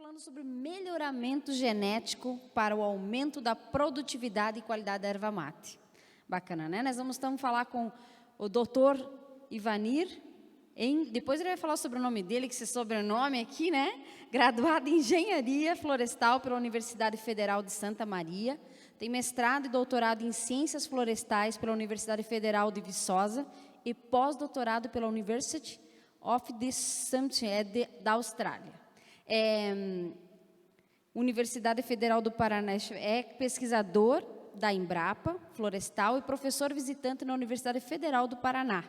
falando sobre melhoramento genético para o aumento da produtividade e qualidade da erva mate. Bacana, né? Nós vamos então falar com o Dr. Ivanir, depois ele vai falar sobre o nome dele, que esse sobrenome aqui, né? Graduado em Engenharia Florestal pela Universidade Federal de Santa Maria, tem mestrado e doutorado em Ciências Florestais pela Universidade Federal de Viçosa e pós-doutorado pela University of the Sunshine da Austrália. Universidade Federal do Paraná, é pesquisador da Embrapa Florestal e professor visitante na Universidade Federal do Paraná,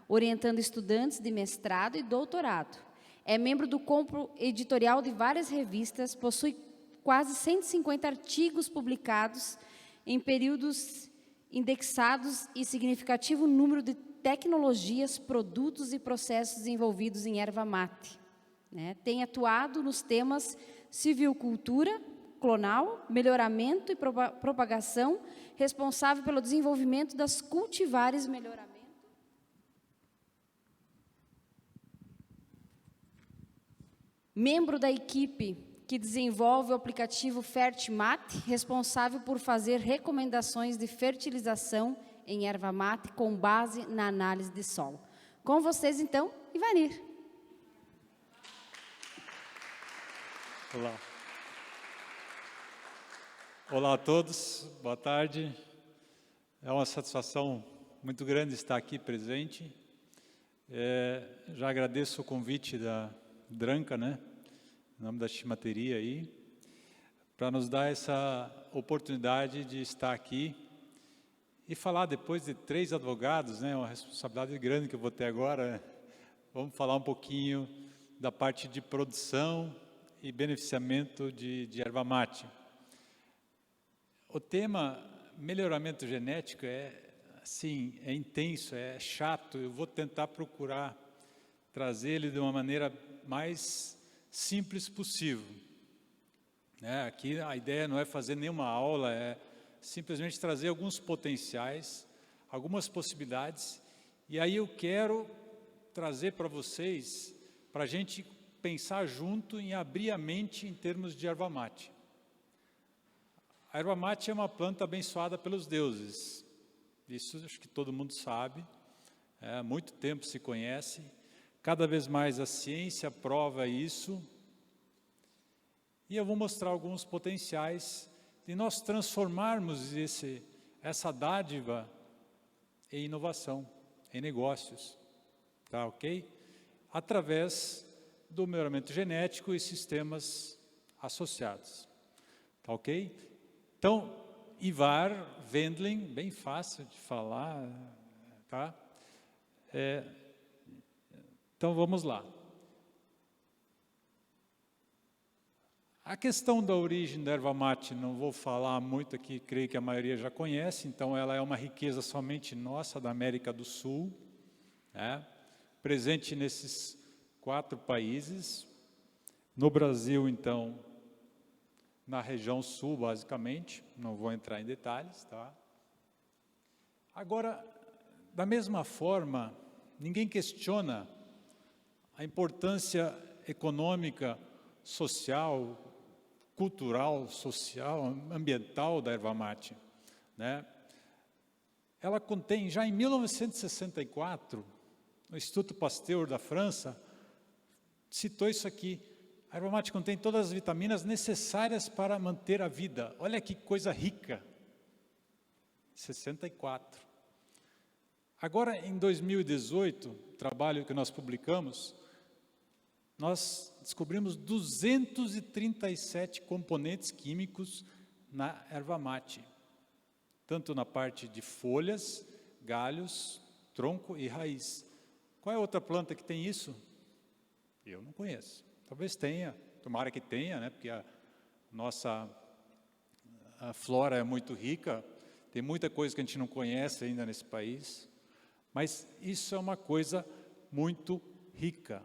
orientando estudantes de mestrado e doutorado. É membro do corpo editorial de várias revistas, possui quase 150 artigos publicados em períodos indexados e significativo número de tecnologias, produtos e processos envolvidos em erva mate. Tem atuado nos temas silvicultura clonal, melhoramento e propagação, responsável pelo desenvolvimento das cultivares melhoramento. Membro da equipe que desenvolve o aplicativo FertiMate, responsável por fazer recomendações de fertilização em erva mate com base na análise de solo. Com vocês, então, Ivanir. Olá. Olá a todos, boa tarde. É uma satisfação muito grande estar aqui presente. Já agradeço o convite da Dranca, né, em nome da Chimateria aí, para nos dar essa oportunidade de estar aqui e falar depois de 3 advogados, né, uma responsabilidade grande que eu vou ter agora, né? Vamos falar um pouquinho da parte de produção e beneficiamento de erva mate. O tema melhoramento genético é intenso, é chato. Eu vou tentar procurar trazer ele de uma maneira mais simples possível. Aqui a ideia não é fazer nenhuma aula, é simplesmente trazer alguns potenciais, algumas possibilidades, e aí eu quero trazer para vocês, para a gente pensar junto em abrir a mente em termos de erva mate. A erva mate é uma planta abençoada pelos deuses, isso acho que todo mundo sabe, há muito tempo se conhece, cada vez mais a ciência prova isso, e eu vou mostrar alguns potenciais de nós transformarmos essa dádiva em inovação, em negócios, tá ok? Através do melhoramento genético e sistemas associados, tá ok? Então, Ivar Wendling, bem fácil de falar, tá? Então, vamos lá. A questão da origem da erva mate, não vou falar muito aqui, creio que a maioria já conhece, então ela é uma riqueza somente nossa, da América do Sul, né? Presente nesses 4 países, no Brasil, então, na região sul, basicamente, não vou entrar em detalhes, tá? Agora, da mesma forma, ninguém questiona a importância econômica, social, cultural, social, ambiental da erva mate, né? Ela contém, já em 1964, o Instituto Pasteur da França citou isso aqui: a erva mate contém todas as vitaminas necessárias para manter a vida. Olha que coisa rica. 64. Agora, em 2018, trabalho que nós publicamos, nós descobrimos 237 componentes químicos na erva mate, tanto na parte de folhas, galhos, tronco e raiz. Qual é a outra planta que tem isso? Eu não conheço. Talvez tenha, tomara que tenha, né? Porque a flora é muito rica, tem muita coisa que a gente não conhece ainda nesse país, mas isso é uma coisa muito rica.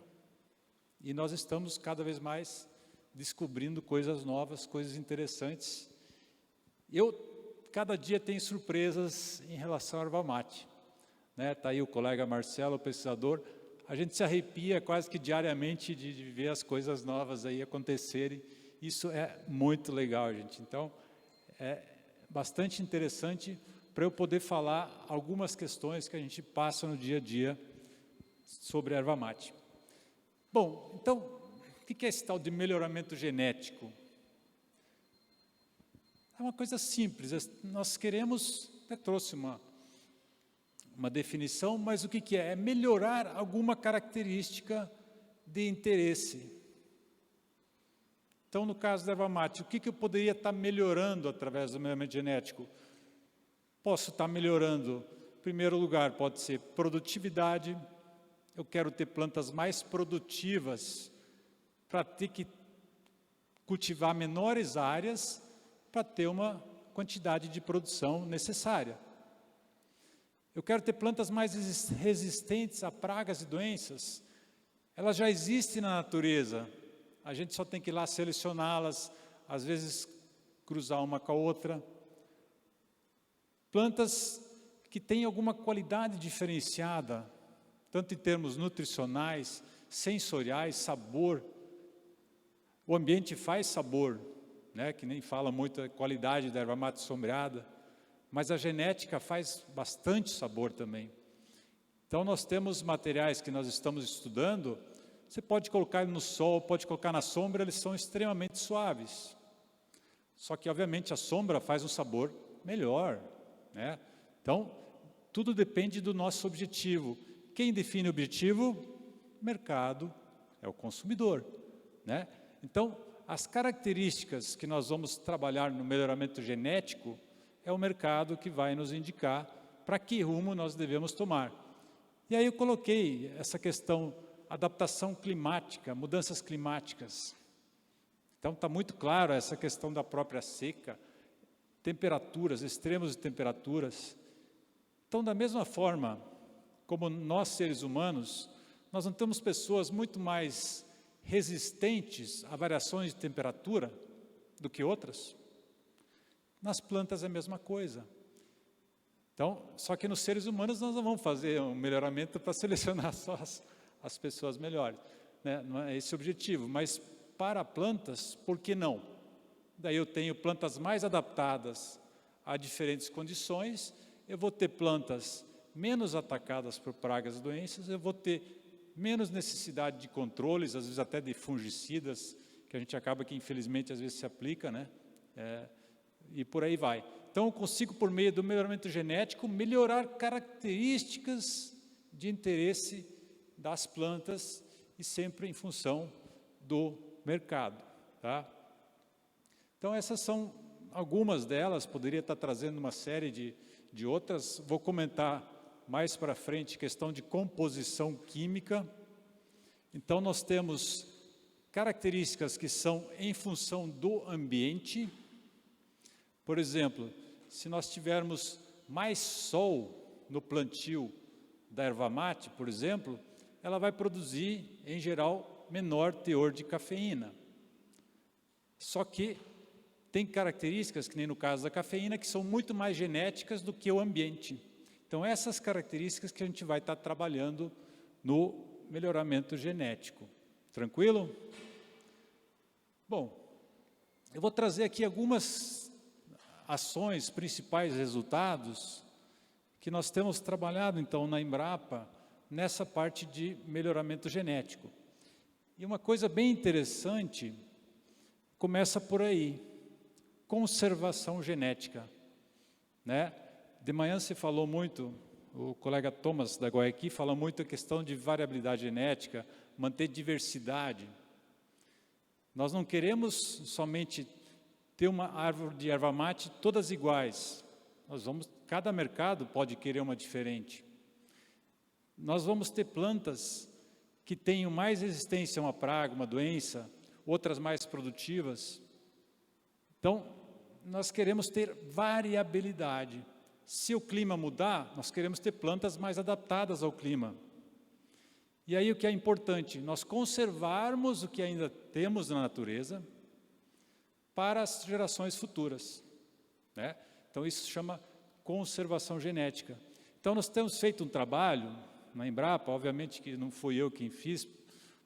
E nós estamos cada vez mais descobrindo coisas novas, coisas interessantes. Cada dia tenho surpresas em relação à erva mate, né? Está aí o colega Marcelo, o pesquisador. a gente se arrepia quase que diariamente de ver as coisas novas aí acontecerem. Isso é muito legal, gente. Então, é bastante interessante para eu poder falar algumas questões que a gente passa no dia a dia sobre a erva mate. Bom, então, o que é esse tal de melhoramento genético? É uma coisa simples, nós queremos, até trouxe uma definição, mas o que é? É melhorar alguma característica de interesse. Então, no caso da erva mate, o que eu poderia estar melhorando através do melhoramento genético? Posso estar melhorando, em primeiro lugar, pode ser produtividade. Eu quero ter plantas mais produtivas para ter que cultivar menores áreas para ter uma quantidade de produção necessária. Eu quero ter plantas mais resistentes a pragas e doenças. Elas já existem na natureza, a gente só tem que ir lá selecioná-las, às vezes cruzar uma com a outra. Plantas que têm alguma qualidade diferenciada, tanto em termos nutricionais, sensoriais, sabor. O ambiente faz sabor, né, que nem fala muito da qualidade da erva mate sombreada, mas a genética faz bastante sabor também. Então, nós temos materiais que nós estamos estudando, você pode colocar no sol, pode colocar na sombra, eles são extremamente suaves. Só que, obviamente, a sombra faz um sabor melhor, né? Então, tudo depende do nosso objetivo. Quem define o objetivo? Mercado, é o consumidor, né? Então, as características que nós vamos trabalhar no melhoramento genético é o mercado que vai nos indicar para que rumo nós devemos tomar. E aí eu coloquei essa questão, adaptação climática, mudanças climáticas. Então está muito claro essa questão da própria seca, temperaturas, extremos de temperaturas. Então, da mesma forma, como nós seres humanos, nós não temos pessoas muito mais resistentes a variações de temperatura do que outras. Nas plantas é a mesma coisa. Então, só que nos seres humanos nós não vamos fazer um melhoramento para selecionar só as pessoas melhores, né? Não é esse o objetivo, mas para plantas, por que não? Daí eu tenho plantas mais adaptadas a diferentes condições, eu vou ter plantas menos atacadas por pragas e doenças, eu vou ter menos necessidade de controles, às vezes até de fungicidas, que a gente acaba que infelizmente às vezes se aplica, né? E por aí vai. Então eu consigo, por meio do melhoramento genético, melhorar características de interesse das plantas e sempre em função do mercado, tá? Então essas são algumas delas, poderia estar trazendo uma série de outras, vou comentar mais para frente, questão de composição química. Então nós temos características que são em função do ambiente. Por exemplo, se nós tivermos mais sol no plantio da erva mate, por exemplo, ela vai produzir, em geral, menor teor de cafeína. Só que tem características, que nem no caso da cafeína, que são muito mais genéticas do que o ambiente. Então, essas características que a gente vai estar trabalhando no melhoramento genético. Tranquilo? Bom, eu vou trazer aqui algumas ações, principais resultados, que nós temos trabalhado, então, na Embrapa, nessa parte de melhoramento genético. E uma coisa bem interessante, começa por aí, conservação genética, né? De manhã se falou muito, o colega Thomas da Guaiqui falou muito a questão de variabilidade genética, manter diversidade. Nós não queremos somente ter uma árvore de erva mate todas iguais. Cada mercado pode querer uma diferente. Nós vamos ter plantas que tenham mais resistência a uma praga, uma doença, outras mais produtivas. Então, nós queremos ter variabilidade. Se o clima mudar, nós queremos ter plantas mais adaptadas ao clima. E aí o que é importante? Nós conservarmos o que ainda temos na natureza para as gerações futuras, né? Então isso se chama conservação genética. Então nós temos feito um trabalho, na Embrapa, obviamente que não fui eu quem fiz,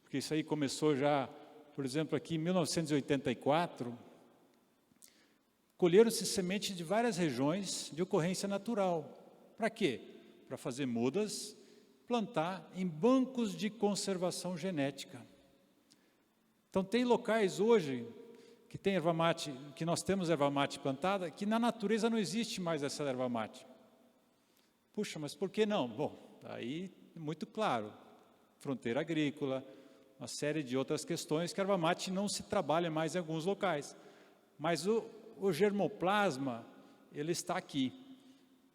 porque isso aí começou já, por exemplo, aqui em 1984, colheram-se sementes de várias regiões de ocorrência natural. Para quê? Para fazer mudas, plantar em bancos de conservação genética. Então, tem locais hoje que tem erva mate, que nós temos erva mate plantada, que na natureza não existe mais essa erva mate. Puxa, mas por que não? Bom, aí é muito claro, fronteira agrícola, uma série de outras questões que a erva mate não se trabalha mais em alguns locais. Mas o germoplasma, ele está aqui.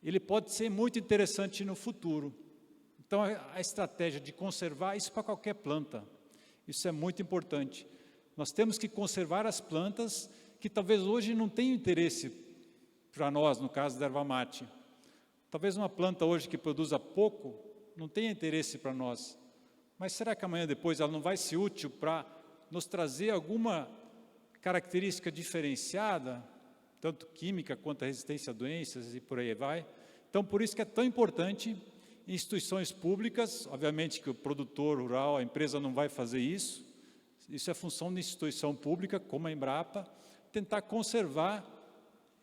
Ele pode ser muito interessante no futuro. Então, a estratégia de conservar isso para qualquer planta, isso é muito importante. Nós temos que conservar as plantas que talvez hoje não tenham interesse para nós, no caso da erva mate. Talvez uma planta hoje que produza pouco, não tenha interesse para nós. Mas será que amanhã depois ela não vai ser útil para nos trazer alguma característica diferenciada, tanto química quanto a resistência a doenças e por aí vai? Então, por isso que é tão importante instituições públicas, obviamente que o produtor rural, a empresa não vai fazer isso é função da instituição pública, como a Embrapa, tentar conservar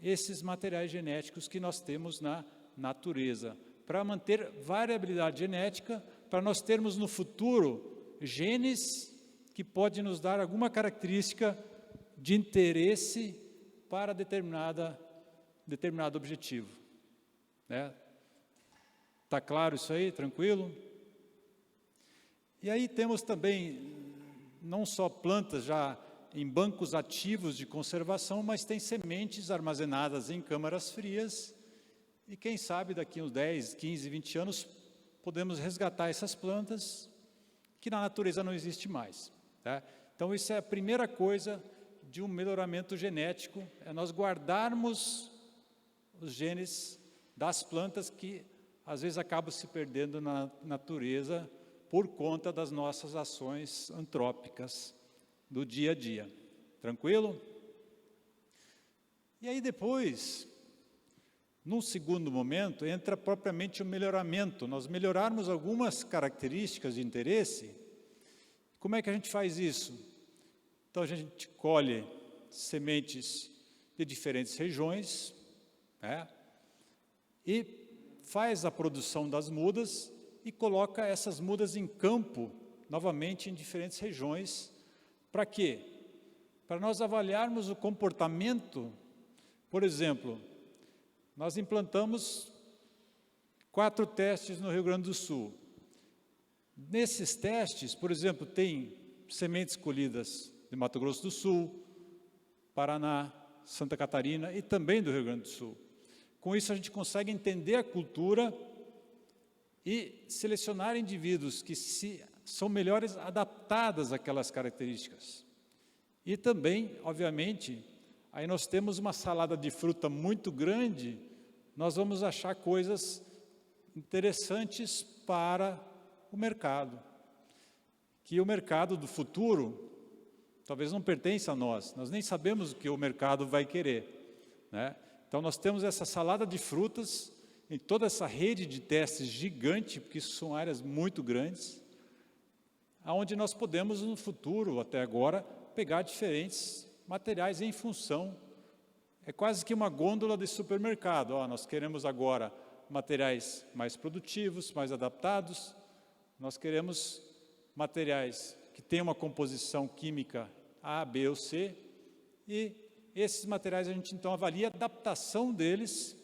esses materiais genéticos que nós temos na natureza, para manter variabilidade genética, para nós termos no futuro genes que podem nos dar alguma característica de interesse para determinado objetivo. Está claro isso aí? Tranquilo? E aí temos também, não só plantas já em bancos ativos de conservação, mas tem sementes armazenadas em câmaras frias, e quem sabe daqui uns 10, 15, 20 anos, podemos resgatar essas plantas que na natureza não existe mais. Tá? Então, isso é a primeira coisa de um melhoramento genético, é nós guardarmos os genes das plantas que às vezes acabam se perdendo na natureza por conta das nossas ações antrópicas do dia a dia. Tranquilo? E aí depois, num segundo momento, entra propriamente o melhoramento. Nós melhorarmos algumas características de interesse. Como é que a gente faz isso? Então, a gente colhe sementes de diferentes regiões, e faz a produção das mudas e coloca essas mudas em campo, novamente em diferentes regiões. Para quê? Para nós avaliarmos o comportamento. Por exemplo, nós implantamos 4 testes no Rio Grande do Sul. Nesses testes, por exemplo, tem sementes colhidas de Mato Grosso do Sul, Paraná, Santa Catarina e também do Rio Grande do Sul. Com isso, a gente consegue entender a cultura e selecionar indivíduos que são melhores adaptadas àquelas características. E também, obviamente, aí nós temos uma salada de fruta muito grande, nós vamos achar coisas interessantes para o mercado. Que o mercado do futuro talvez não pertença a nós nem sabemos o que o mercado vai querer. Então, nós temos essa salada de frutas, em toda essa rede de testes gigante, porque isso são áreas muito grandes, onde nós podemos, no futuro, até agora, pegar diferentes materiais em função. É quase que uma gôndola de supermercado. Nós queremos agora materiais mais produtivos, mais adaptados, nós queremos materiais que tenham uma composição química A, B ou C, e esses materiais a gente então avalia a adaptação deles,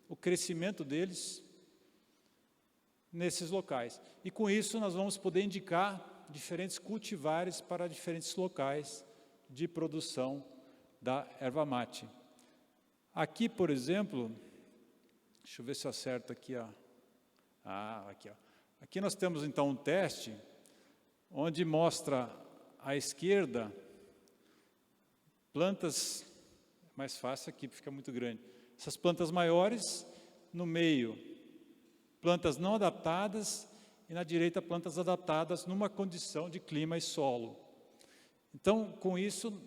o crescimento deles nesses locais. E com isso nós vamos poder indicar diferentes cultivares para diferentes locais de produção da erva mate. Aqui, por exemplo, deixa eu ver se eu acerto aqui, aqui, Aqui nós temos então um teste onde mostra à esquerda plantas, mais fácil aqui, fica muito grande. Essas plantas maiores, no meio, plantas não adaptadas, e na direita, plantas adaptadas numa condição de clima e solo. Então, com isso,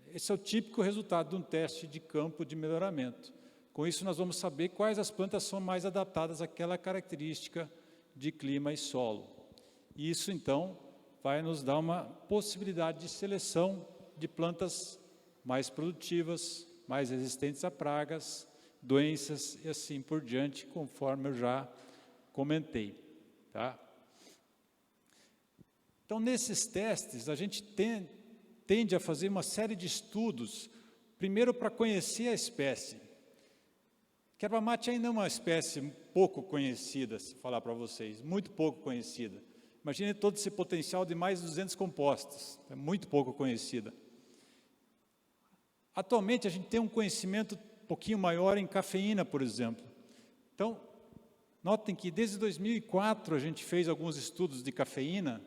esse é o típico resultado de um teste de campo de melhoramento. Com isso, nós vamos saber quais as plantas são mais adaptadas àquela característica de clima e solo. E isso, então, vai nos dar uma possibilidade de seleção de plantas mais produtivas, mais resistentes a pragas, doenças e assim por diante, conforme eu já comentei. Tá? Então, nesses testes, a gente tende a fazer uma série de estudos, primeiro para conhecer a espécie. Que a erva mate ainda é uma espécie pouco conhecida, se falar para vocês, muito pouco conhecida. Imagine todo esse potencial de mais de 200 compostos, é muito pouco conhecida. Atualmente, a gente tem um conhecimento um pouquinho maior em cafeína, por exemplo. Então, notem que desde 2004 a gente fez alguns estudos de cafeína.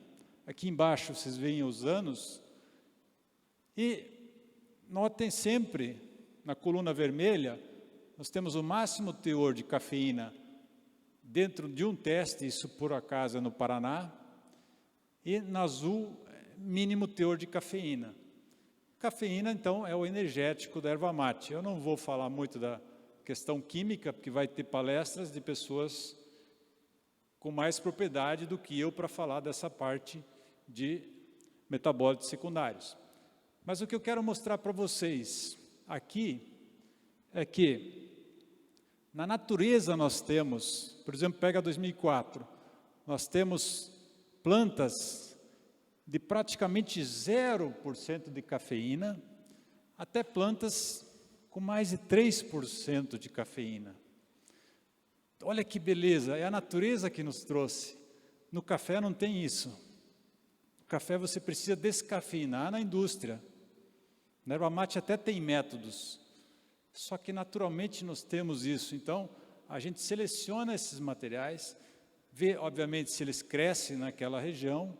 Aqui embaixo vocês veem os anos. E notem sempre, na coluna vermelha, nós temos o máximo teor de cafeína dentro de um teste, isso por acaso é no Paraná, e na azul, mínimo teor de cafeína. Cafeína, então, é o energético da erva mate. Eu não vou falar muito da questão química, porque vai ter palestras de pessoas com mais propriedade do que eu para falar dessa parte de metabólitos secundários. Mas o que eu quero mostrar para vocês aqui é que na natureza nós temos, por exemplo, pega 2004, nós temos plantas de praticamente 0% de cafeína, até plantas com mais de 3% de cafeína. Olha que beleza, é a natureza que nos trouxe. No café não tem isso. No café você precisa descafeinar na indústria. Na erva mate até tem métodos, só que naturalmente nós temos isso. Então, a gente seleciona esses materiais, vê, obviamente, se eles crescem naquela região,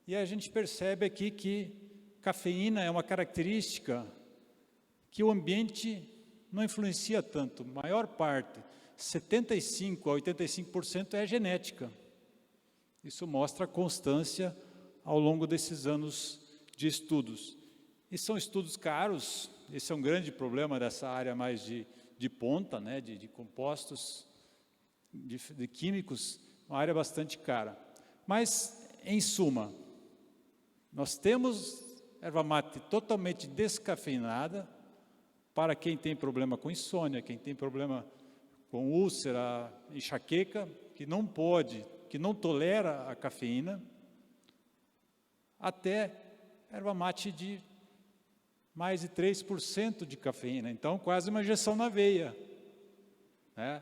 e a gente percebe aqui que cafeína é uma característica que o ambiente não influencia tanto. A maior parte, 75% a 85% é genética. Isso mostra a constância ao longo desses anos de estudos. E são estudos caros, esse é um grande problema dessa área mais de ponta, né, de compostos, de químicos, uma área bastante cara. Mas, em suma, nós temos erva mate totalmente descafeinada para quem tem problema com insônia, quem tem problema com úlcera, enxaqueca, que não pode, que não tolera a cafeína, até erva mate de mais de 3% de cafeína, então quase uma injeção na veia, né?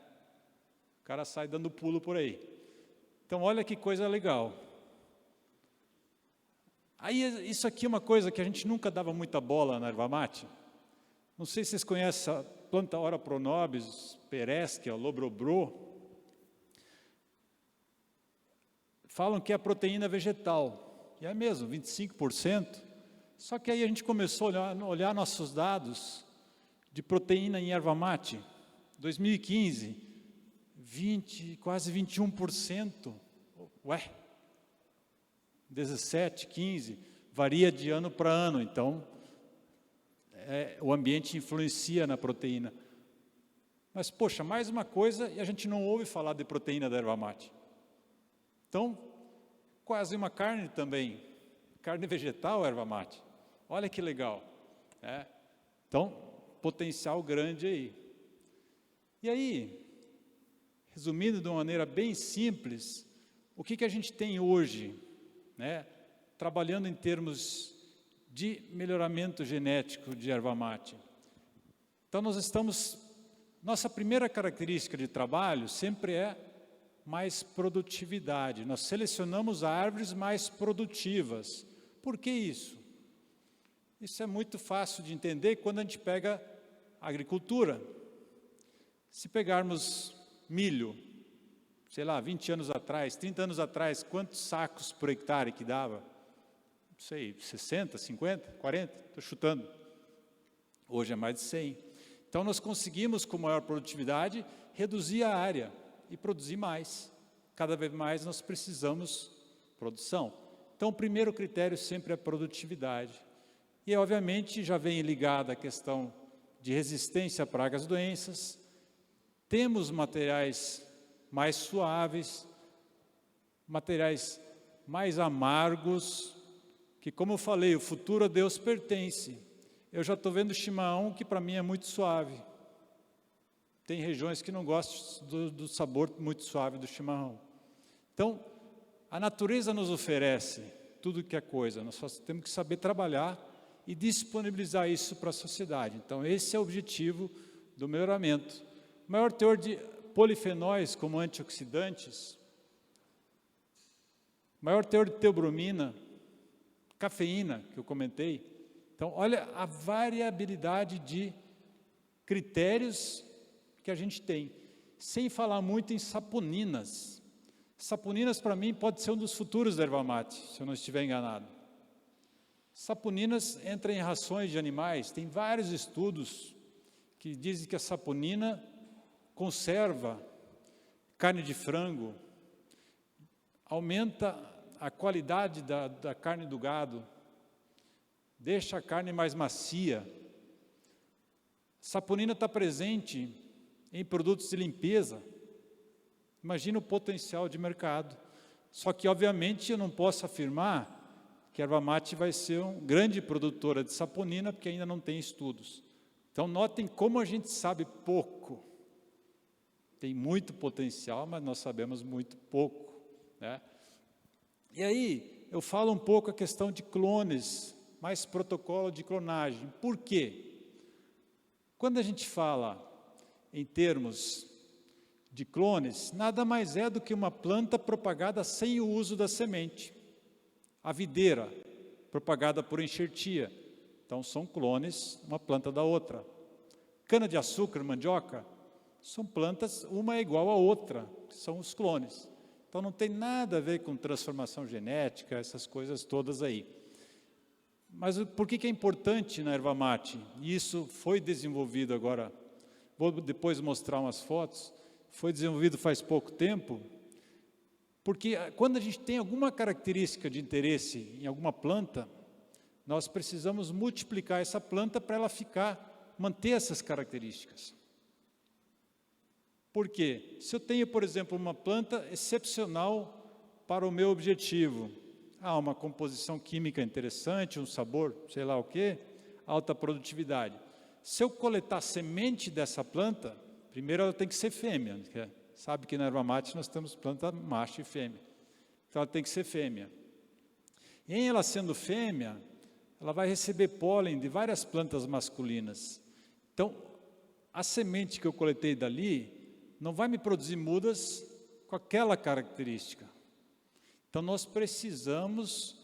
O cara sai dando pulo por aí. Então olha que coisa legal. Aí isso aqui é uma coisa que a gente nunca dava muita bola na erva mate. Não sei se vocês conhecem a planta Ora pronobis, pereskia, lobrobro. Falam que é a proteína vegetal, e é mesmo, 25%. Só que aí a gente começou a olhar nossos dados de proteína em erva mate. 2015, quase 21%. Ué, 17, 15, varia de ano para ano. Então, o ambiente influencia na proteína. Mas, poxa, mais uma coisa, e a gente não ouve falar de proteína da erva mate. Então, quase uma carne também. Carne vegetal, erva mate. Olha que legal. Né? Então, potencial grande aí. E aí, resumindo de uma maneira bem simples, o que a gente tem hoje, né? Trabalhando em termos de melhoramento genético de erva mate. Então, nossa primeira característica de trabalho sempre é mais produtividade. Nós selecionamos árvores mais produtivas. Por que isso? Isso é muito fácil de entender quando a gente pega a agricultura. Se pegarmos milho, sei lá, 20 anos atrás, 30 anos atrás, quantos sacos por hectare que dava? Não sei, 60, 50, 40, estou chutando. Hoje é mais de 100. Então, nós conseguimos, com maior produtividade, reduzir a área e produzir mais. Cada vez mais nós precisamos produção. Então, o primeiro critério sempre é a produtividade. E, obviamente, já vem ligada a questão de resistência a pragas e doenças. Temos materiais mais suaves, materiais mais amargos, que, como eu falei, o futuro a Deus pertence. Eu já estou vendo chimarrão que para mim é muito suave. Tem regiões que não gostam do sabor muito suave do chimarrão. Então, a natureza nos oferece tudo que é coisa, nós só temos que saber trabalhar e disponibilizar isso para a sociedade. Então, esse é o objetivo do melhoramento. Maior teor de polifenóis como antioxidantes, maior teor de teobromina, cafeína, que eu comentei. Então, olha a variabilidade de critérios que a gente tem, sem falar muito em saponinas. Saponinas, para mim, pode ser um dos futuros da erva mate, se eu não estiver enganado. Saponinas entram em rações de animais, tem vários estudos que dizem que a saponina conserva carne de frango, aumenta a qualidade da carne do gado, deixa a carne mais macia. Saponina está presente em produtos de limpeza. Imagina o potencial de mercado. Só que, obviamente, eu não posso afirmar que a erva mate vai ser uma grande produtora de saponina, porque ainda não tem estudos. Então, notem como a gente sabe pouco. Tem muito potencial, mas nós sabemos muito pouco, né? E aí, eu falo um pouco a questão de clones, mais protocolo de clonagem. Por quê? Quando a gente fala em termos de clones, nada mais é do que uma planta propagada sem o uso da semente. A videira, propagada por enxertia. Então, são clones, uma planta da outra. Cana-de-açúcar, mandioca, são plantas, uma é igual à outra, são os clones. Então, não tem nada a ver com transformação genética, essas coisas todas aí. Mas por que é importante na erva mate? E isso foi desenvolvido agora, vou depois mostrar umas fotos, foi desenvolvido faz pouco tempo, porque quando a gente tem alguma característica de interesse em alguma planta, nós precisamos multiplicar essa planta para ela manter essas características. Por quê? Se eu tenho, por exemplo, uma planta excepcional para o meu objetivo, uma composição química interessante, um sabor, sei lá o quê, alta produtividade. Se eu coletar semente dessa planta, primeiro ela tem que ser fêmea, sabe que na erva mate nós temos planta macho e fêmea. Então ela tem que ser fêmea. E em ela sendo fêmea, ela vai receber pólen de várias plantas masculinas. Então, a semente que eu coletei dali não vai me produzir mudas com aquela característica. Então, nós precisamos,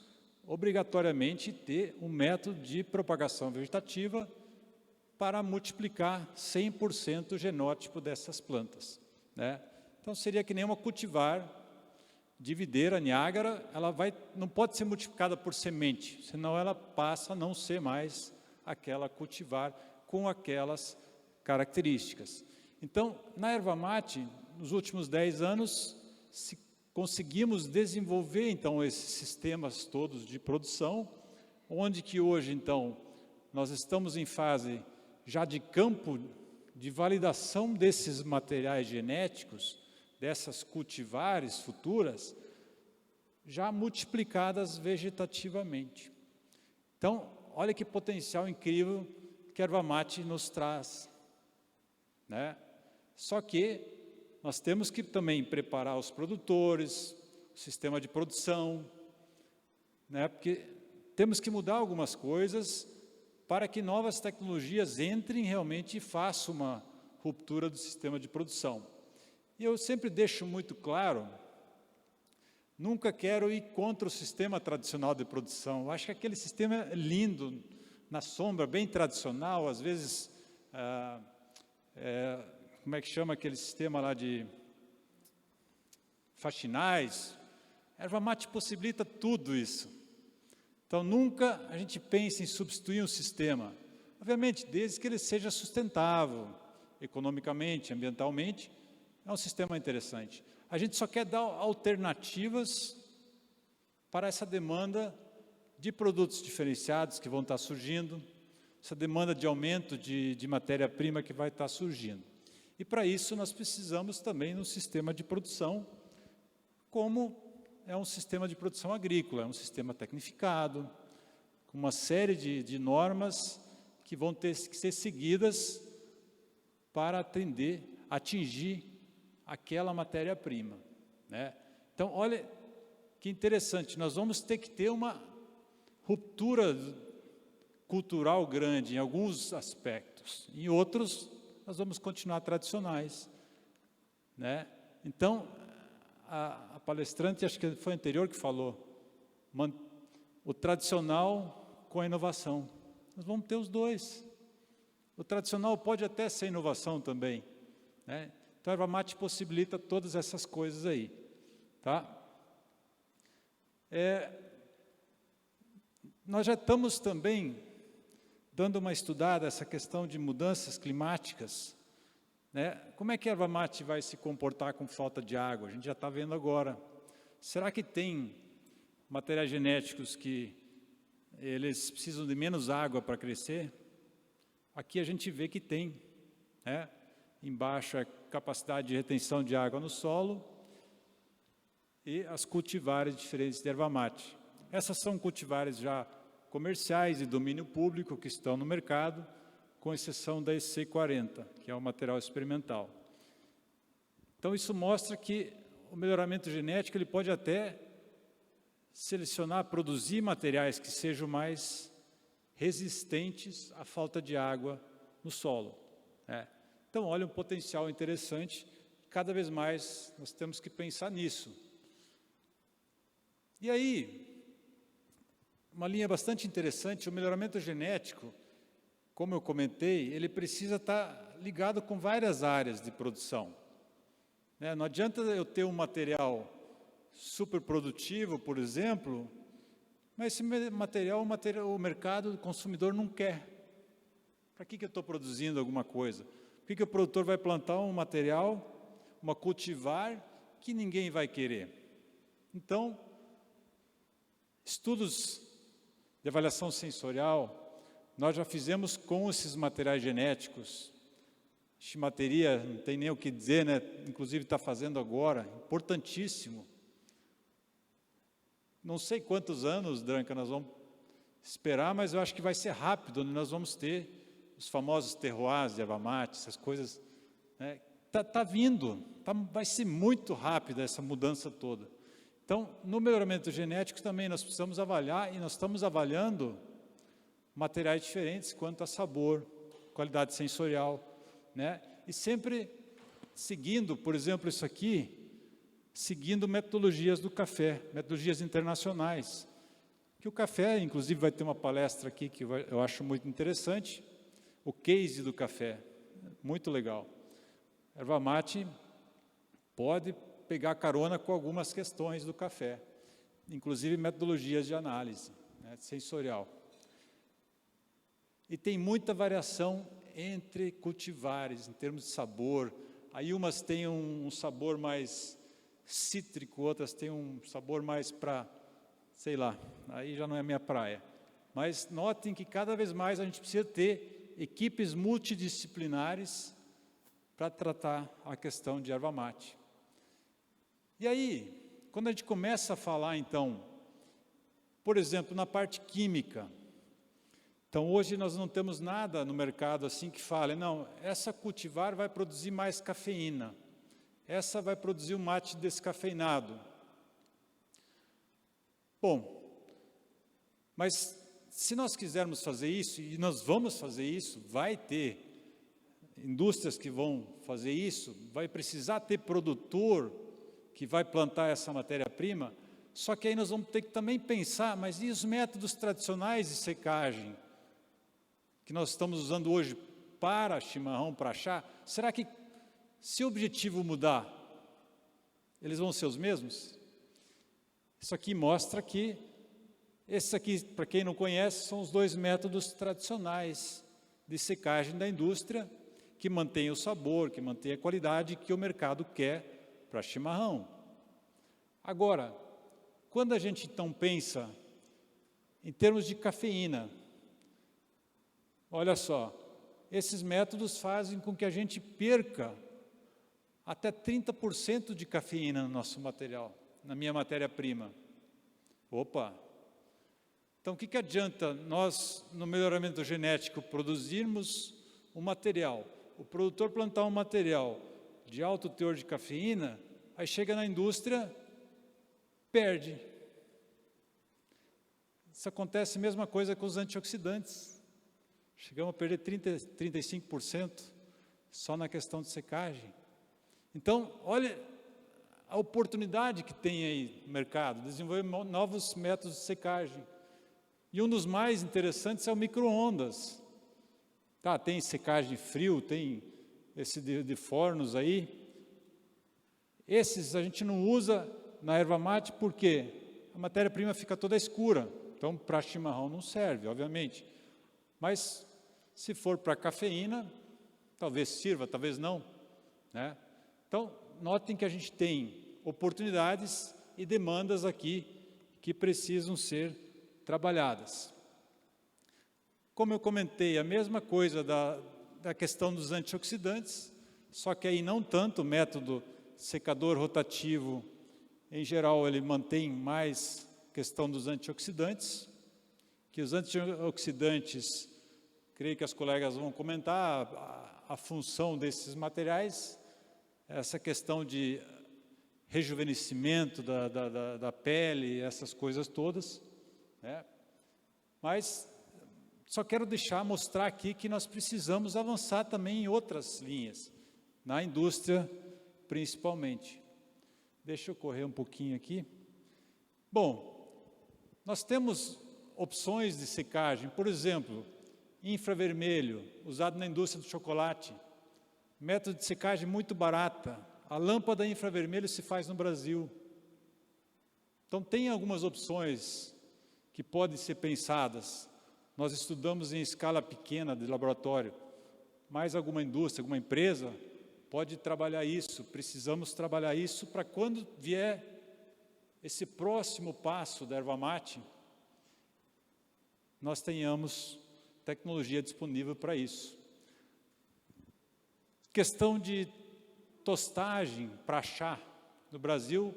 obrigatoriamente, ter um método de propagação vegetativa para multiplicar 100% o genótipo dessas plantas, né? Então, seria que nem uma cultivar de videira, Niágara, ela não pode ser multiplicada por semente, senão ela passa a não ser mais aquela cultivar com aquelas características. Então, na erva mate, nos últimos 10 anos, conseguimos desenvolver, então, esses sistemas todos de produção, onde que hoje, então, nós estamos em fase já de campo de validação desses materiais genéticos, dessas cultivares futuras, já multiplicadas vegetativamente. Então, olha que potencial incrível que a erva mate nos traz, né? Só que nós temos que também preparar os produtores, o sistema de produção, né? Porque temos que mudar algumas coisas para que novas tecnologias entrem realmente e façam uma ruptura do sistema de produção. E eu sempre deixo muito claro, nunca quero ir contra o sistema tradicional de produção. Eu acho que aquele sistema é lindo, na sombra, bem tradicional, às vezes, como é que chama aquele sistema lá de faxinais? A erva mate possibilita tudo isso. Então, nunca a gente pense em substituir um sistema. Obviamente, desde que ele seja sustentável, economicamente, ambientalmente, é um sistema interessante. A gente só quer dar alternativas para essa demanda de produtos diferenciados que vão estar surgindo, essa demanda de aumento de matéria-prima que vai estar surgindo. E para isso nós precisamos também de um sistema de produção como é um sistema de produção agrícola, é um sistema tecnificado, com uma série de normas que vão ter que ser seguidas para atingir aquela matéria-prima, né? Então, olha que interessante, nós vamos ter que ter uma ruptura cultural grande em alguns aspectos, em outros nós vamos continuar tradicionais, né? Então, a palestrante, acho que foi a anterior que falou, o tradicional com a inovação. Nós vamos ter os dois. O tradicional pode até ser inovação também, né? Então, a erva mate possibilita todas essas coisas aí, tá? Nós já estamos também dando uma estudada essa questão de mudanças climáticas, né? Como é que a erva mate vai se comportar com falta de água? A gente já está vendo agora. Será que tem materiais genéticos que eles precisam de menos água para crescer? Aqui a gente vê que tem, né? Embaixo é capacidade de retenção de água no solo e as cultivares diferentes de erva mate. Essas são cultivares já comerciais de domínio público que estão no mercado, com exceção da EC40, que é o material experimental. Então, isso mostra que o melhoramento genético ele pode até selecionar, produzir materiais que sejam mais resistentes à falta de água no solo, né? Então, olha um potencial interessante, cada vez mais nós temos que pensar nisso. E aí, uma linha bastante interessante, o melhoramento genético, como eu comentei, ele precisa estar ligado com várias áreas de produção, né? Não adianta eu ter um material super produtivo, por exemplo, mas esse material o mercado, o consumidor não quer. Para que eu estou produzindo alguma coisa? Por que o produtor vai plantar um material, uma cultivar, que ninguém vai querer? Então, estudos de avaliação sensorial, nós já fizemos com esses materiais genéticos. Estimateria, não tem nem o que dizer, né? Inclusive está fazendo agora, importantíssimo. Não sei quantos anos, Dranca, nós vamos esperar, mas eu acho que vai ser rápido, né? Nós vamos ter os famosos terroirs de erva mate, essas coisas, né? Tá vindo, vai ser muito rápida essa mudança toda. Então, no melhoramento genético também nós precisamos avaliar, e nós estamos avaliando materiais diferentes quanto a sabor, qualidade sensorial, né? E sempre seguindo, por exemplo, isso aqui, seguindo metodologias do café, metodologias internacionais. Que o café, inclusive, vai ter uma palestra aqui que eu acho muito interessante, o case do café, muito legal. Erva mate pode pegar carona com algumas questões do café, inclusive metodologias de análise, né, sensorial. E tem muita variação entre cultivares, em termos de sabor. Aí umas têm um sabor mais cítrico, outras têm um sabor mais para, sei lá, aí já não é a minha praia. Mas notem que cada vez mais a gente precisa ter equipes multidisciplinares para tratar a questão de erva mate. E aí, quando a gente começa a falar, então, por exemplo, na parte química, então hoje nós não temos nada no mercado assim que fale, não, essa cultivar vai produzir mais cafeína, essa vai produzir um mate descafeinado. Bom, mas se nós quisermos fazer isso, e nós vamos fazer isso, vai ter indústrias que vão fazer isso, vai precisar ter produtor que vai plantar essa matéria-prima, só que aí nós vamos ter que também pensar, mas e os métodos tradicionais de secagem que nós estamos usando hoje para chimarrão, para chá? Será que, se o objetivo mudar, eles vão ser os mesmos? Isso aqui mostra que, esses aqui, para quem não conhece, são os dois métodos tradicionais de secagem da indústria, que mantém o sabor, que mantém a qualidade que o mercado quer para chimarrão. Agora, quando a gente então pensa em termos de cafeína, olha só, esses métodos fazem com que a gente perca até 30% de cafeína no nosso material. na minha matéria-prima. Opa! Então, o que adianta nós, no melhoramento genético, produzirmos um material, o produtor plantar um material de alto teor de cafeína, aí chega na indústria, perde. Isso acontece a mesma coisa com os antioxidantes. Chegamos a perder 35% só na questão de secagem. Então, olha a oportunidade que tem aí no mercado, desenvolver novos métodos de secagem. E um dos mais interessantes é o micro-ondas. Tá, tem secagem frio, tem esse de fornos aí. Esses a gente não usa na erva mate porque a matéria-prima fica toda escura. Então, para chimarrão não serve, obviamente. Mas, se for para cafeína, talvez sirva, talvez não, né? Então, notem que a gente tem oportunidades e demandas aqui que precisam ser trabalhadas. Como eu comentei, a mesma coisa da questão dos antioxidantes, só que aí não tanto o método secador rotativo, em geral ele mantém mais questão dos antioxidantes, que os antioxidantes, creio que as colegas vão comentar a função desses materiais, essa questão de rejuvenescimento da pele, essas coisas todas, né? Mas só quero mostrar aqui que nós precisamos avançar também em outras linhas, na indústria principalmente. Deixa eu correr um pouquinho aqui. Bom, nós temos opções de secagem, por exemplo, infravermelho, usado na indústria do chocolate, método de secagem muito barata. A lâmpada infravermelho se faz no Brasil. Então, tem algumas opções que podem ser pensadas. Nós estudamos em escala pequena de laboratório, mas alguma indústria, alguma empresa pode trabalhar isso. Precisamos trabalhar isso para quando vier esse próximo passo da erva mate, nós tenhamos tecnologia disponível para isso. Questão de tostagem para chá. No Brasil,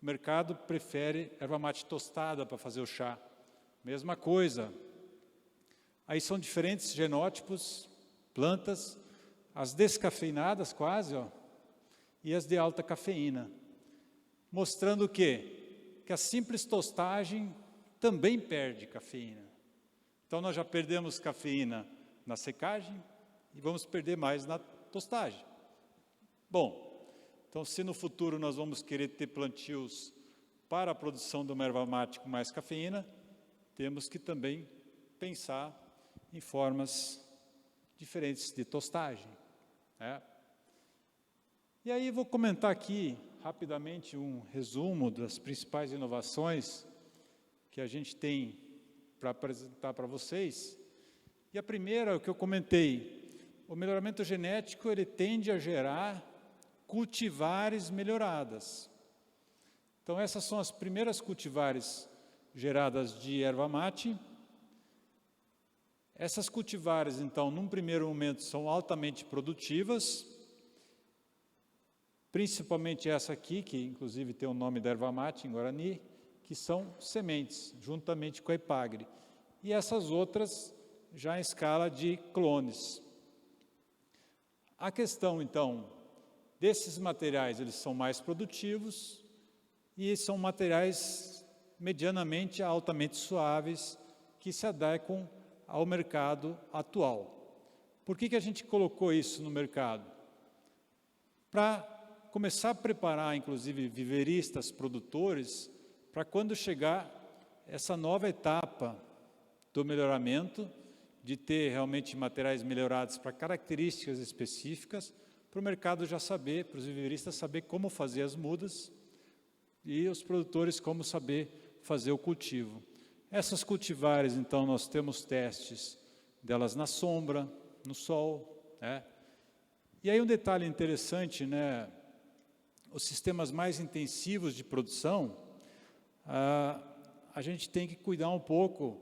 o mercado prefere erva mate tostada para fazer o chá. Mesma coisa. Aí são diferentes genótipos, plantas, as descafeinadas quase, ó, e as de alta cafeína. Mostrando o quê? Que a simples tostagem também perde cafeína. Então, nós já perdemos cafeína na secagem e vamos perder mais na tostagem. Bom, então, se no futuro nós vamos querer ter plantios para a produção de uma erva mate com mais cafeína, temos que também pensar em formas diferentes de tostagem, né? E aí vou comentar aqui rapidamente um resumo das principais inovações que a gente tem para apresentar para vocês. E a primeira, o que eu comentei, o melhoramento genético ele tende a gerar cultivares melhoradas. Então essas são as primeiras cultivares geradas de erva mate. Essas cultivares, então, num primeiro momento, são altamente produtivas, principalmente essa aqui, que inclusive tem o nome da erva mate em Guarani, que são sementes, juntamente com a Ipagre. E essas outras já em escala de clones. A questão, então, desses materiais, eles são mais produtivos e são materiais medianamente altamente suaves que se adequam ao mercado atual. Por que a gente colocou isso no mercado? Para começar a preparar, inclusive, viveristas, produtores, para quando chegar essa nova etapa do melhoramento, de ter realmente materiais melhorados para características específicas, para o mercado já saber, para os viveristas saber como fazer as mudas e os produtores como saber fazer o cultivo. Essas cultivares, então, nós temos testes delas na sombra, no sol, né? E aí um detalhe interessante, né? Os sistemas mais intensivos de produção, a gente tem que cuidar um pouco,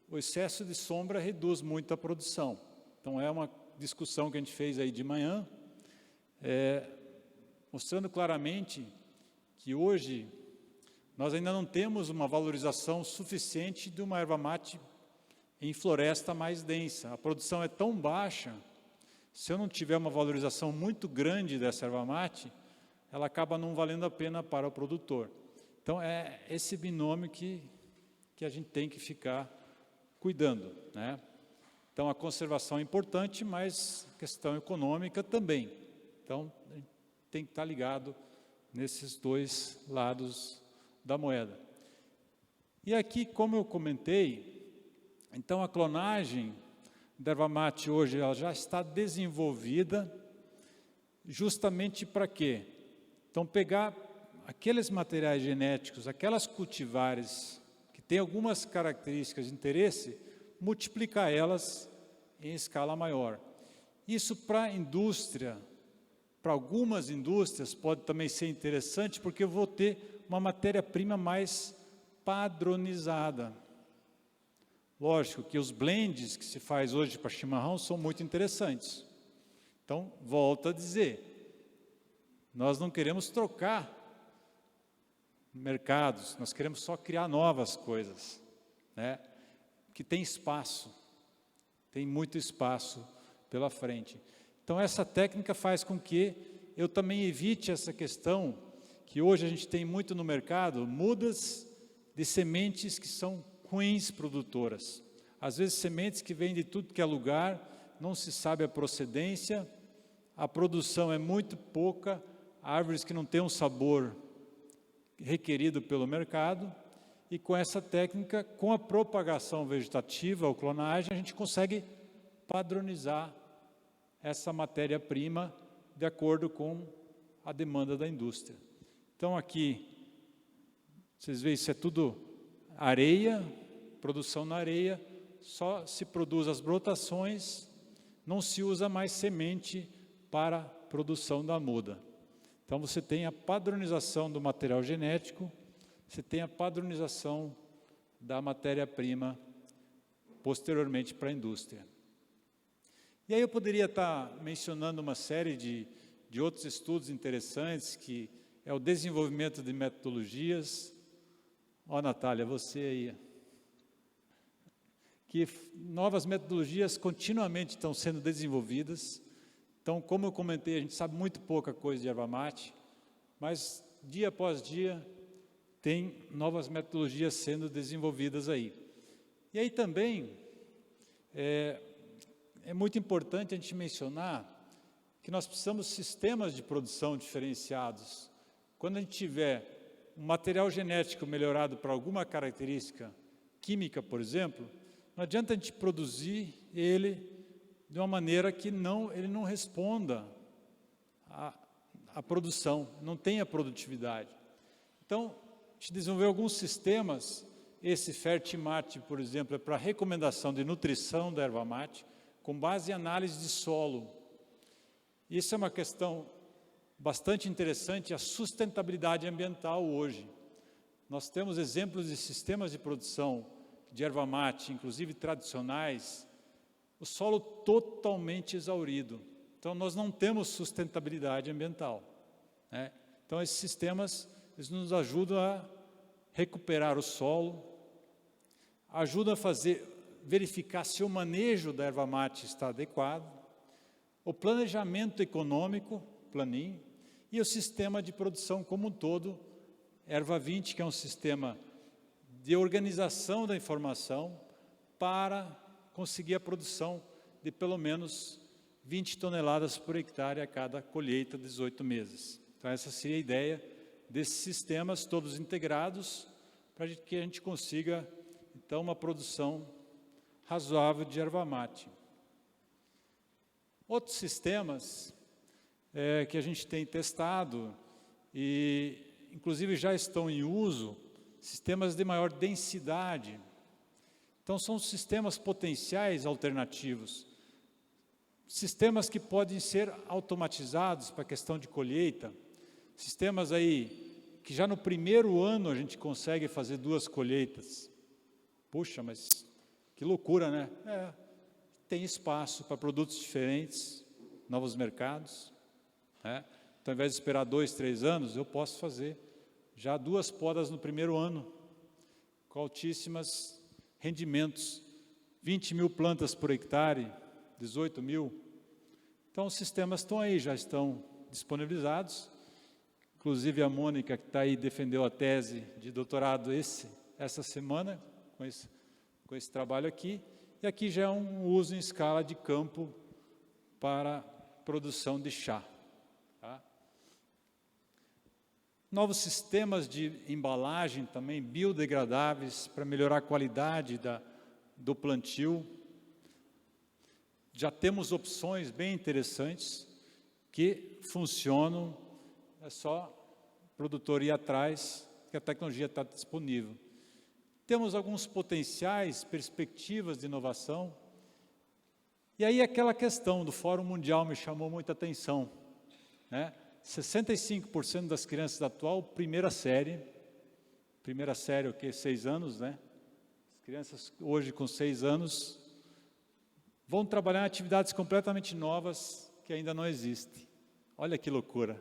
o excesso de sombra reduz muito a produção. Então, é uma discussão que a gente fez aí de manhã, mostrando claramente que hoje nós ainda não temos uma valorização suficiente de uma erva mate em floresta mais densa. A produção é tão baixa, se eu não tiver uma valorização muito grande dessa erva mate, ela acaba não valendo a pena para o produtor. Então, é esse binômio que a gente tem que ficar cuidando, né? Então, a conservação é importante, mas a questão econômica também. Então, a gente tem que estar ligado nesses dois lados da moeda. E aqui, como eu comentei, então a clonagem da erva mate hoje ela já está desenvolvida justamente para quê? Então, pegar aqueles materiais genéticos, aquelas cultivares que têm algumas características de interesse, multiplicar elas em escala maior. Isso para a indústria, para algumas indústrias pode também ser interessante, porque eu vou ter uma matéria-prima mais padronizada. Lógico que os blends que se faz hoje para chimarrão são muito interessantes. Então, volto a dizer, nós não queremos trocar mercados, nós queremos só criar novas coisas, né? Que tem espaço, tem muito espaço pela frente. Então, essa técnica faz com que eu também evite essa questão que hoje a gente tem muito no mercado, mudas de sementes que são ruins produtoras. Às vezes, sementes que vêm de tudo que é lugar, não se sabe a procedência, a produção é muito pouca, árvores que não têm um sabor requerido pelo mercado, e com essa técnica, com a propagação vegetativa ou clonagem, a gente consegue padronizar essa matéria-prima de acordo com a demanda da indústria. Então, aqui, vocês veem, isso é tudo areia, produção na areia, só se produz as brotações, não se usa mais semente para a produção da muda. Então, você tem a padronização do material genético, você tem a padronização da matéria-prima posteriormente para a indústria. E aí eu poderia estar mencionando uma série de outros estudos interessantes, que é o desenvolvimento de metodologias. Ó, Natália, você aí. Que novas metodologias continuamente estão sendo desenvolvidas. Então, como eu comentei, a gente sabe muito pouca coisa de erva mate, mas dia após dia tem novas metodologias sendo desenvolvidas aí. E aí também é muito importante a gente mencionar que nós precisamos de sistemas de produção diferenciados. Quando a gente tiver um material genético melhorado para alguma característica química, por exemplo, não adianta a gente produzir ele de uma maneira que ele não responda à produção, não tenha produtividade. Então, a gente desenvolveu alguns sistemas, esse Fertimate, por exemplo, é para recomendação de nutrição da erva mate, com base em análise de solo. Isso é uma questão bastante interessante, a sustentabilidade ambiental hoje. Nós temos exemplos de sistemas de produção de erva mate, inclusive tradicionais, o solo totalmente exaurido. Então, nós não temos sustentabilidade ambiental, né? Então, esses sistemas eles nos ajudam a recuperar o solo, ajudam a verificar se o manejo da erva mate está adequado, o planejamento econômico, planinho, e o sistema de produção como um todo, Erva 20, que é um sistema de organização da informação para conseguir a produção de pelo menos 20 toneladas por hectare a cada colheita de 18 meses. Então, essa seria a ideia desses sistemas todos integrados para que a gente consiga, então, uma produção razoável de erva mate. Outros sistemas que a gente tem testado e, inclusive, já estão em uso, sistemas de maior densidade. Então, são sistemas potenciais alternativos, sistemas que podem ser automatizados para a questão de colheita, sistemas aí que já no primeiro ano a gente consegue fazer 2 colheitas. Puxa, mas que loucura, né? Tem espaço para produtos diferentes, novos mercados, né? Então, ao invés de esperar 2, 3 anos, eu posso fazer já 2 podas no primeiro ano, com altíssimos rendimentos, 20 mil plantas por hectare, 18 mil. Então, os sistemas estão aí, já estão disponibilizados. Inclusive, a Mônica, que está aí, defendeu a tese de doutorado essa semana, com esse trabalho aqui. E aqui já é um uso em escala de campo para produção de chá. Tá? Novos sistemas de embalagem também, biodegradáveis, para melhorar a qualidade do plantio. Já temos opções bem interessantes que funcionam, é só o produtor ir atrás, que a tecnologia está disponível. Temos alguns potenciais, perspectivas de inovação. E aí aquela questão do Fórum Mundial me chamou muita atenção, né? 65% das crianças da atual primeira série o que? 6 anos, né? As crianças hoje com 6 anos vão trabalhar em atividades completamente novas que ainda não existem. Olha que loucura.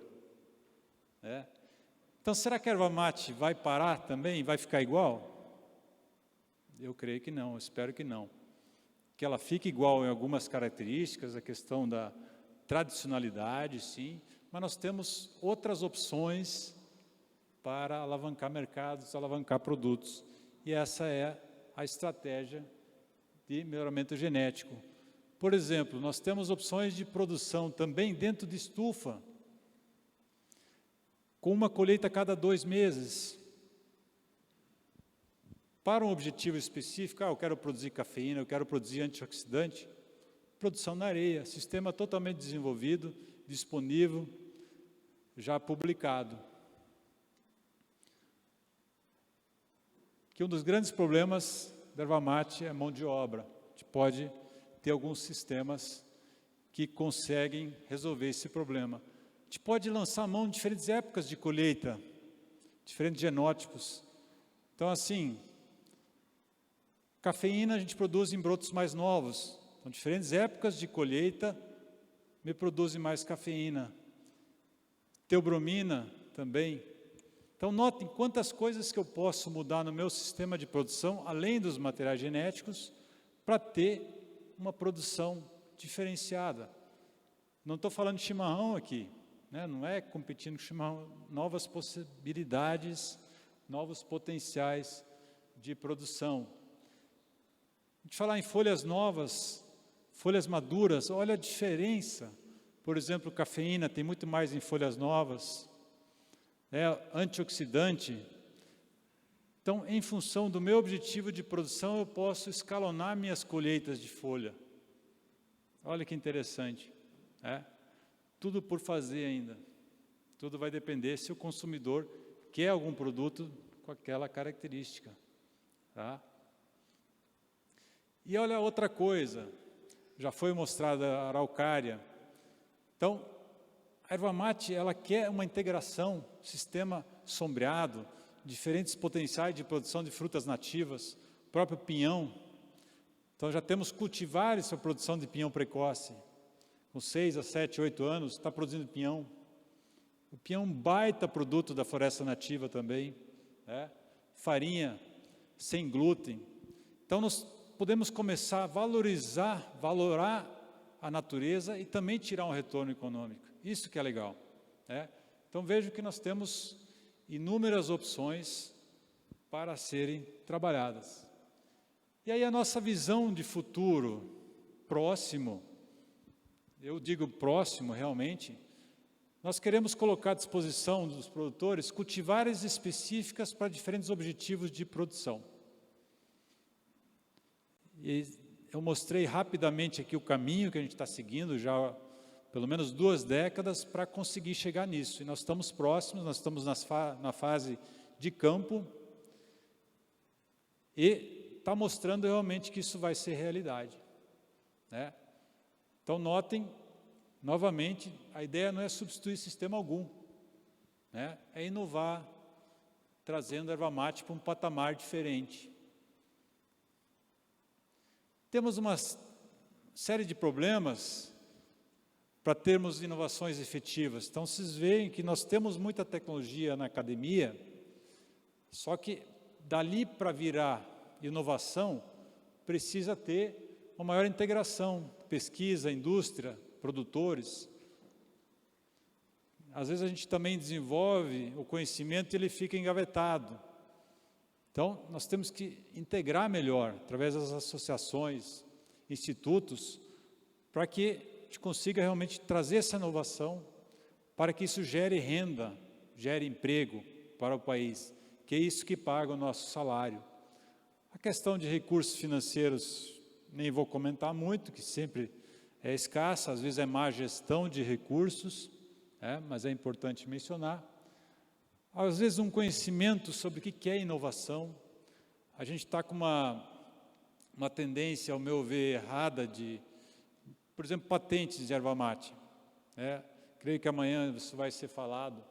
né? Então, será que a erva mate vai parar também? Vai ficar igual? Eu creio que não, espero que não. Que ela fique igual em algumas características, a questão da tradicionalidade, sim, mas nós temos outras opções para alavancar mercados, alavancar produtos. E essa é a estratégia de melhoramento genético. Por exemplo, nós temos opções de produção também dentro de estufa, com uma colheita a cada 2 meses. Para um objetivo específico, eu quero produzir cafeína, eu quero produzir antioxidante, produção na areia, sistema totalmente desenvolvido, disponível, já publicado. Que um dos grandes problemas da erva mate é a mão de obra. A gente pode ter alguns sistemas que conseguem resolver esse problema. A gente pode lançar mão em diferentes épocas de colheita, diferentes genótipos. Então, assim, cafeína a gente produz em brotos mais novos. Então, diferentes épocas de colheita me produzem mais cafeína. Teobromina também. Então, notem quantas coisas que eu posso mudar no meu sistema de produção, além dos materiais genéticos, para ter uma produção diferenciada. Não estou falando de chimarrão aqui, né? Não é competindo com chimarrão, novas possibilidades, novos potenciais de produção. De falar em folhas novas, folhas maduras, olha a diferença. Por exemplo, cafeína tem muito mais em folhas novas, antioxidante. Então, em função do meu objetivo de produção, eu posso escalonar minhas colheitas de folha. Olha que interessante. Tudo por fazer ainda. Tudo vai depender se o consumidor quer algum produto com aquela característica. Tá? E olha outra coisa, já foi mostrada a araucária. Então, a erva mate, ela quer uma integração, sistema sombreado, diferentes potenciais de produção de frutas nativas, o próprio pinhão. Então, já temos cultivares para a produção de pinhão precoce. Com 6 a 7, 8 anos, está produzindo pinhão. O pinhão é um baita produto da floresta nativa também. Farinha sem glúten. Então, nós podemos começar a valorar a natureza e também tirar um retorno econômico. Isso que é legal. Então, vejo que nós temos inúmeras opções para serem trabalhadas. E aí a nossa visão de futuro próximo, eu digo próximo realmente, nós queremos colocar à disposição dos produtores cultivares específicas para diferentes objetivos de produção. E eu mostrei rapidamente aqui o caminho que a gente está seguindo, já pelo menos 2 décadas, para conseguir chegar nisso. E nós estamos próximos, nós estamos na fase de campo, e está mostrando realmente que isso vai ser realidade. Então, notem, novamente, a ideia não é substituir sistema algum, é inovar, trazendo a erva mate para um patamar diferente. Temos uma série de problemas para termos inovações efetivas. Então, vocês veem que nós temos muita tecnologia na academia, Só que dali para virar inovação, precisa ter uma maior integração, pesquisa, indústria, produtores. Às vezes a gente também desenvolve o conhecimento e ele fica engavetado. Então, nós temos que integrar melhor, através das associações, institutos, para que a gente consiga realmente trazer essa inovação, para que isso gere renda, gere emprego para o país, que é isso que paga o nosso salário. A questão de recursos financeiros, nem vou comentar muito, que sempre é escassa, às vezes é má gestão de recursos, mas é importante mencionar. Às vezes um conhecimento sobre o que é inovação. A gente está com uma tendência, ao meu ver, errada de, por exemplo, patentes de erva mate. Creio que amanhã isso vai ser falado.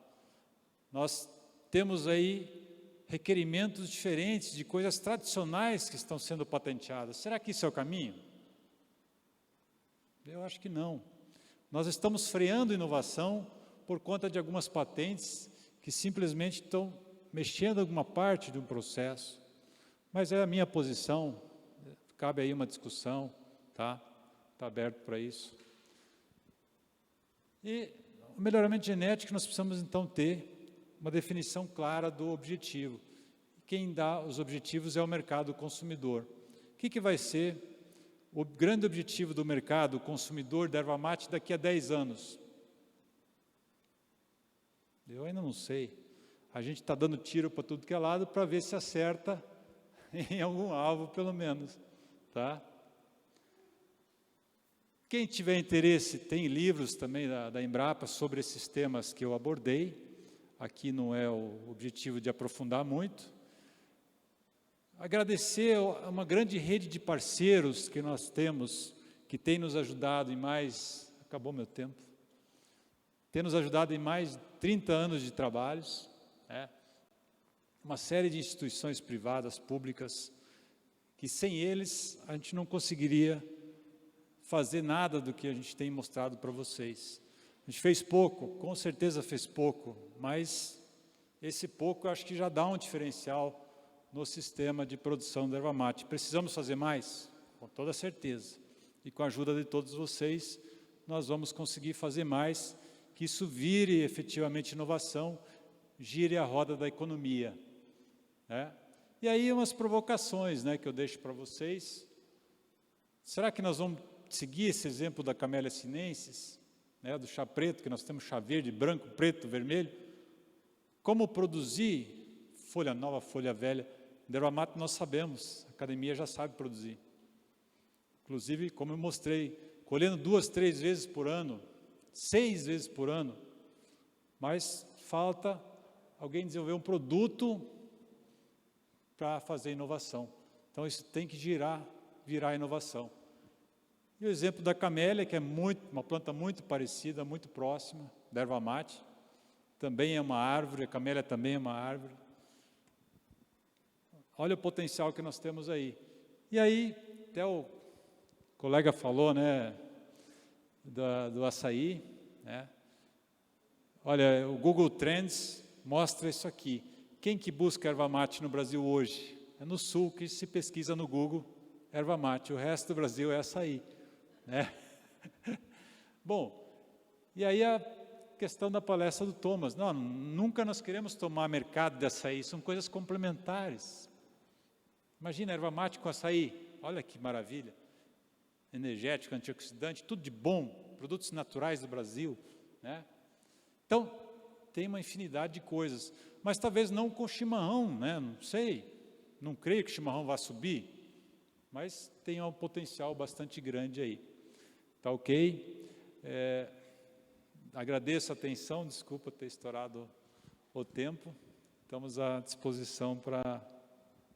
Nós temos aí requerimentos diferentes de coisas tradicionais que estão sendo patenteadas. Será que isso é o caminho? Eu acho que não. Nós estamos freando inovação por conta de algumas patentes que simplesmente estão mexendo em alguma parte de um processo. Mas é a minha posição, cabe aí uma discussão, tá? Está aberto para isso. E o melhoramento genético, nós precisamos então ter uma definição clara do objetivo. Quem dá os objetivos é o mercado consumidor. O que vai ser o grande objetivo do mercado consumidor da erva mate daqui a 10 anos? Eu ainda não sei. A gente está dando tiro para tudo que é lado para ver se acerta em algum alvo, pelo menos. Tá? Quem tiver interesse, tem livros também da Embrapa sobre esses temas que eu abordei. Aqui não é o objetivo de aprofundar muito. Agradecer a uma grande rede de parceiros que nós temos, que tem nos ajudado em mais... Acabou meu tempo. Tem nos ajudado em mais de 30 anos de trabalhos. Uma série de instituições privadas, públicas, que sem eles a gente não conseguiria fazer nada do que a gente tem mostrado para vocês. A gente fez pouco, com certeza fez pouco, mas esse pouco eu acho que já dá um diferencial no sistema de produção da erva mate. Precisamos fazer mais? Com toda certeza. E com a ajuda de todos vocês, nós vamos conseguir fazer mais, que isso vire efetivamente inovação, gire a roda da economia. E aí umas provocações que eu deixo para vocês. Será que nós vamos seguir esse exemplo da Camellia sinensis, do chá preto, que nós temos chá verde, branco, preto, vermelho? Como produzir folha nova, folha velha? Da erva mate nós sabemos, a academia já sabe produzir. Inclusive, como eu mostrei, colhendo 2, 3 vezes por ano, 6 vezes por ano, mas falta alguém desenvolver um produto para fazer inovação. Então, isso tem que virar inovação. E o exemplo da camélia, que é uma planta muito parecida, muito próxima da erva mate, também é uma árvore, a camélia também é uma árvore. Olha o potencial que nós temos aí. E aí, até o colega falou, do açaí, Olha, o Google Trends mostra isso aqui. Quem que busca erva mate no Brasil hoje? É no sul que se pesquisa no Google erva mate, o resto do Brasil é açaí. Bom, e aí a questão da palestra do Thomas. Não, nunca nós queremos tomar mercado de açaí, são coisas complementares. Imagina erva mate com açaí, olha que maravilha. Energético, antioxidante, tudo de bom, produtos naturais do Brasil. Então, tem uma infinidade de coisas, mas talvez não com chimarrão, não sei, não creio que o chimarrão vá subir, mas tem um potencial bastante grande aí. Tá ok? Agradeço a atenção, desculpa ter estourado o tempo, estamos à disposição para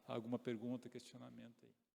alguma pergunta, questionamento aí.